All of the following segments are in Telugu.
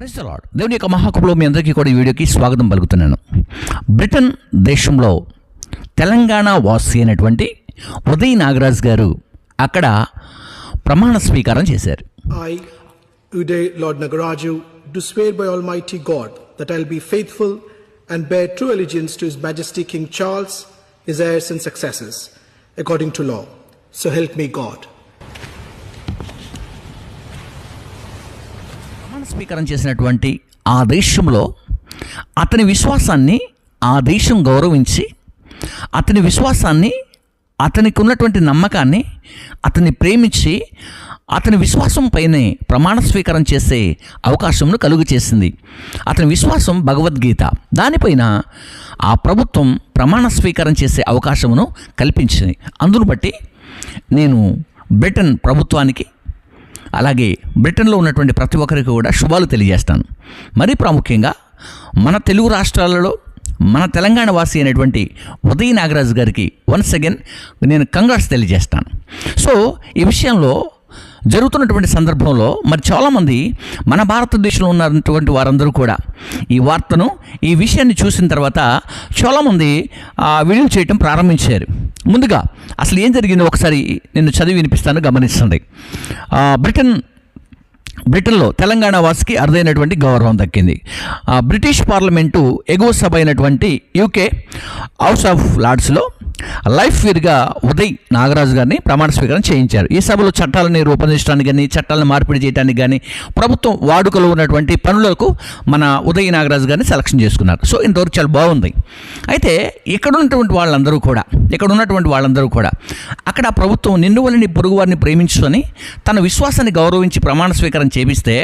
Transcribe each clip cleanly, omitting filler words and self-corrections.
Praise the lord. దేవుని యొక్క మహాకృపలో మీ అందరికీ కూడా ఈ వీడియోకి స్వాగతం పలుకుతున్నాను. బ్రిటన్ దేశంలో తెలంగాణ వాసి అయినటువంటి ఉదయ్ నాగరాజ్ గారు అక్కడ ప్రమాణ స్వీకారం చేశారు. I, Uday Lord Nagaraju, do swear by Almighty God that I will be faithful and bear true allegiance to His Majesty King Charles, his heirs and successors, according to law. So help me God. ప్రమాణ స్వీకారం చేసినటువంటి ఆ దేశంలో అతని విశ్వాసాన్ని ఆ దేశం గౌరవించి, అతని విశ్వాసాన్ని, అతనికి ఉన్నటువంటి నమ్మకాన్ని, అతన్ని ప్రేమించి అతని విశ్వాసం పైనే ప్రమాణ స్వీకారం చేసే అవకాశంను కలుగు చేసింది. అతని విశ్వాసం భగవద్గీత, దానిపైన ఆ ప్రభుత్వం ప్రమాణ స్వీకారం చేసే అవకాశమును కల్పించింది. అందును బట్టి నేను బ్రిటన్ ప్రభుత్వానికి, అలాగే బ్రిటన్లో ఉన్నటువంటి ప్రతి ఒక్కరికి కూడా శుభాలు తెలియజేస్తాను. మరీ ప్రాముఖ్యంగా మన తెలుగు రాష్ట్రాలలో మన తెలంగాణ వాసి అయినటువంటి ఉదయ్ నాగరాజ్ గారికి వన్స్ అగైన్ నేను కంగ్రాట్స్ తెలియజేస్తాను. సో ఈ విషయంలో జరుగుతున్నటువంటి సందర్భంలో మరి చాలామంది మన భారతదేశంలో ఉన్నటువంటి వారందరూ కూడా ఈ వార్తను, ఈ విషయాన్ని చూసిన తర్వాత చాలామంది వీడియో చేయటం ప్రారంభించారు. ముందుగా అసలు ఏం జరిగిందో ఒకసారి నేను చదివి వినిపిస్తాను, గమనించండి. బ్రిటన్లో తెలంగాణ వాసికి అరుదైనటువంటి గౌరవం దక్కింది. బ్రిటిష్ పార్లమెంటు ఎగువ సభ అయినటువంటి యూకే హౌస్ ఆఫ్ లార్డ్స్లో లైఫ్ వీర్గా ఉదయ్ నాగరాజు గారిని ప్రమాణ స్వీకారం చేయించారు. ఈ సభలో చట్టాలని రూపొందించడానికి కానీ, చట్టాలను మార్పిడి చేయడానికి కానీ, ప్రభుత్వం వాడుకలో ఉన్నటువంటి పనులకు మన ఉదయ్ నాగరాజు గారిని సెలక్షన్ చేసుకున్నారు. సో ఇంతవరకు చాలా బాగుంది. అయితే ఇక్కడ ఉన్నటువంటి వాళ్ళందరూ కూడా అక్కడ ప్రభుత్వం నిన్ను వలని పొరుగు వారిని ప్రేమించుకొని తన విశ్వాసాన్ని గౌరవించి ప్రమాణ స్వీకారం చేపిస్తే,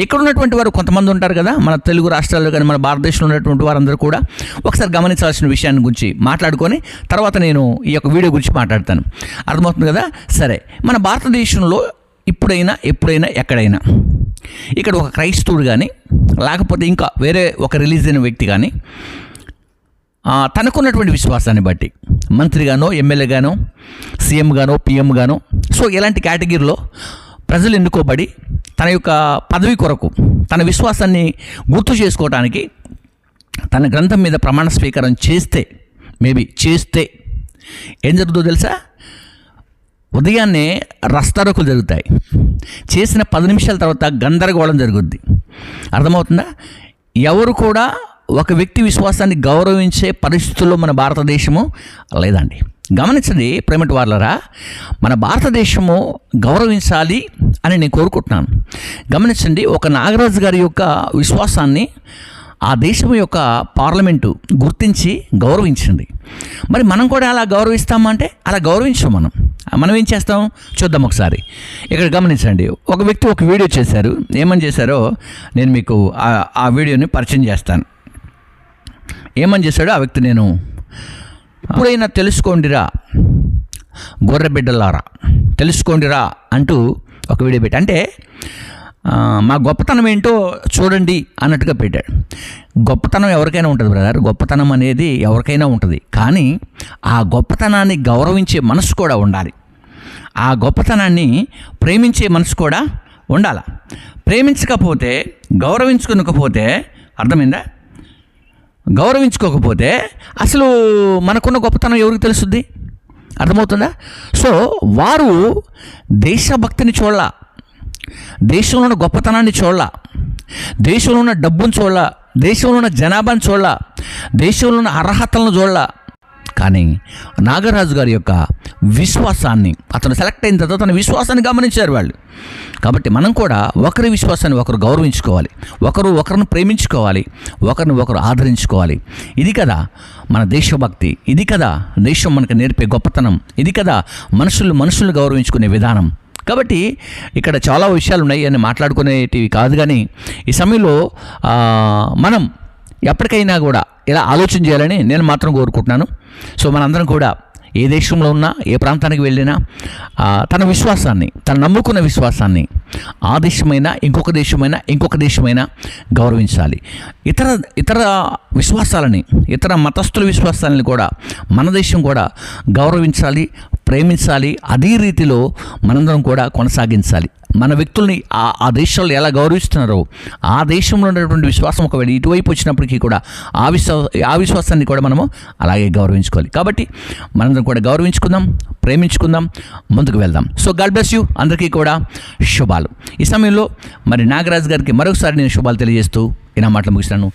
ఇక్కడ ఉన్నటువంటి వారు కొంతమంది ఉంటారు కదా, మన తెలుగు రాష్ట్రాల్లో కానీ మన భారతదేశంలో ఉన్నటువంటి వారందరూ కూడా ఒకసారి గమనించాల్సిన విషయాన్ని గురించి మాట్లాడుకొని తర్వాత నేను ఈ యొక్క వీడియో గురించి మాట్లాడతాను. అర్థమవుతుంది కదా? సరే, మన భారతదేశంలో ఎప్పుడైనా ఎక్కడైనా ఇక్కడ ఒక క్రైస్తవుడు కానీ, లేకపోతే ఇంకా వేరే ఒక రిలీజియన్ వ్యక్తి కానీ తనకున్నటువంటి విశ్వాసాన్ని బట్టి మంత్రిగానో, ఎమ్మెల్యేగానో, సీఎం గానో, పిఎం గానో, సో ఇలాంటి కేటగిరీలో ప్రజలు ఎన్నుకోబడి తన యొక్క పదవి కొరకు తన విశ్వాసాన్ని గుర్తు చేసుకోవడానికి తన గ్రంథం మీద ప్రమాణ స్వీకారం చేస్తే ఏం జరుగుతుందో తెలుసా? ఉదయాన్నే రస్తారోకులు జరుగుతాయి. చేసిన 10 నిమిషాల తర్వాత గందరగోళం జరుగుద్ది. అర్థమవుతుందా? ఎవరు కూడా ఒక వ్యక్తి విశ్వాసాన్ని గౌరవించే పరిస్థితుల్లో మన భారతదేశము లేదండి. గమనించండి ప్రేమటి వార్లరా, మన భారతదేశము గౌరవించాలి అని నేను కోరుకుంటున్నాను. గమనించండి, ఒక నాగరాజు గారి యొక్క విశ్వాసాన్ని ఆ దేశం యొక్క పార్లమెంటు గుర్తించి గౌరవించింది. మరి మనం కూడా అలా గౌరవిస్తామంటే అలా గౌరవించాం. మనం ఏం చేస్తాం చూద్దాం ఒకసారి. ఇక్కడ గమనించండి, ఒక వ్యక్తి ఒక వీడియో చేశారు. ఏమని చేశారో నేను మీకు ఆ వీడియోని పరిచయం చేస్తాను. ఏమని చేశాడో ఆ వ్యక్తి నేను ఇప్పుడైనా తెలుసుకోండిరా గొర్రె బిడ్డలారా, తెలుసుకోండిరా అంటూ ఒక వీడియో పెట్టి, అంటే మా గొప్పతనం ఏంటో చూడండి అన్నట్టుగా పెట్టాడు. గొప్పతనం ఎవరికైనా ఉంటుంది బ్రదర్, గొప్పతనం అనేది ఎవరికైనా ఉంటుంది. కానీ ఆ గొప్పతనాన్ని గౌరవించే మనసు కూడా ఉండాలి. ఆ గొప్పతనాన్ని ప్రేమించే మనసు కూడా ఉండాలి. ప్రేమించకపోతే, గౌరవించుకోకపోతే, అర్థమైందా? గౌరవించుకోకపోతే అసలు మనకున్న గొప్పతనం ఎవరికి తెలుస్తుంది? అర్థమవుతుందా? సో వారు దేశభక్తిని చూడాల, దేశంలో ఉన్న గొప్పతనాన్ని చూడాల, దేశంలో ఉన్న డబ్బును చూడాల, దేశంలో ఉన్న జనాభాను చూడాల, దేశంలో ఉన్న అర్హతలను చూడాల. కానీ నాగరాజు గారి యొక్క విశ్వాసాన్ని, అతను సెలెక్ట్ అయిన తర్వాత తన విశ్వాసాన్ని గమనించారు వాళ్ళు. కాబట్టి మనం కూడా ఒకరి విశ్వాసాన్ని ఒకరు గౌరవించుకోవాలి, ఒకరిని ప్రేమించుకోవాలి, ఒకరు ఆదరించుకోవాలి. ఇది కదా మన దేశభక్తి, ఇది కదా దేశం మనకు నేర్పే గొప్పతనం, ఇది కదా మనుషుల్ని గౌరవించుకునే విధానం. కాబట్టి ఇక్కడ చాలా విషయాలు ఉన్నాయి అని మాట్లాడుకునేటివి కాదు. కానీ ఈ సమయంలో మనం ఎప్పటికైనా కూడా ఇలా ఆలోచన చేయాలని నేను మాత్రం కోరుకుంటున్నాను. సో మనందరం కూడా ఏ దేశంలో ఉన్నా, ఏ ప్రాంతానికి వెళ్ళినా తన విశ్వాసాన్ని, తను నమ్ముకున్న విశ్వాసాన్ని ఆ దేశమైనా, ఇంకొక దేశమైనా గౌరవించాలి. ఇతర విశ్వాసాలని, ఇతర మతస్థుల విశ్వాసాలని కూడా మన దేశం కూడా గౌరవించాలి, ప్రేమించాలి, అదే రీతిలో మనందరం కూడా కొనసాగించాలి. మన వ్యక్తుల్ని ఆ దేశాల్లో ఎలా గౌరవిస్తున్నారో ఆ దేశంలో ఉన్నటువంటి విశ్వాసం ఒకవేళ ఇటువైపు వచ్చినప్పటికీ కూడా ఆ విశ్వాసాన్ని కూడా మనము అలాగే గౌరవించుకోవాలి. కాబట్టి మనందరం కూడా గౌరవించుకుందాం, ప్రేమించుకుందాం, ముందుకు వెళ్దాం. సో గాడ్ బ్లెస్ యూ, అందరికీ కూడా శుభాలు. ఈ సమయంలో మరి నాగరాజు గారికి మరొకసారి నేను శుభాలు తెలియజేస్తూ ఈ నా మాటలు ముగిస్తున్నాను.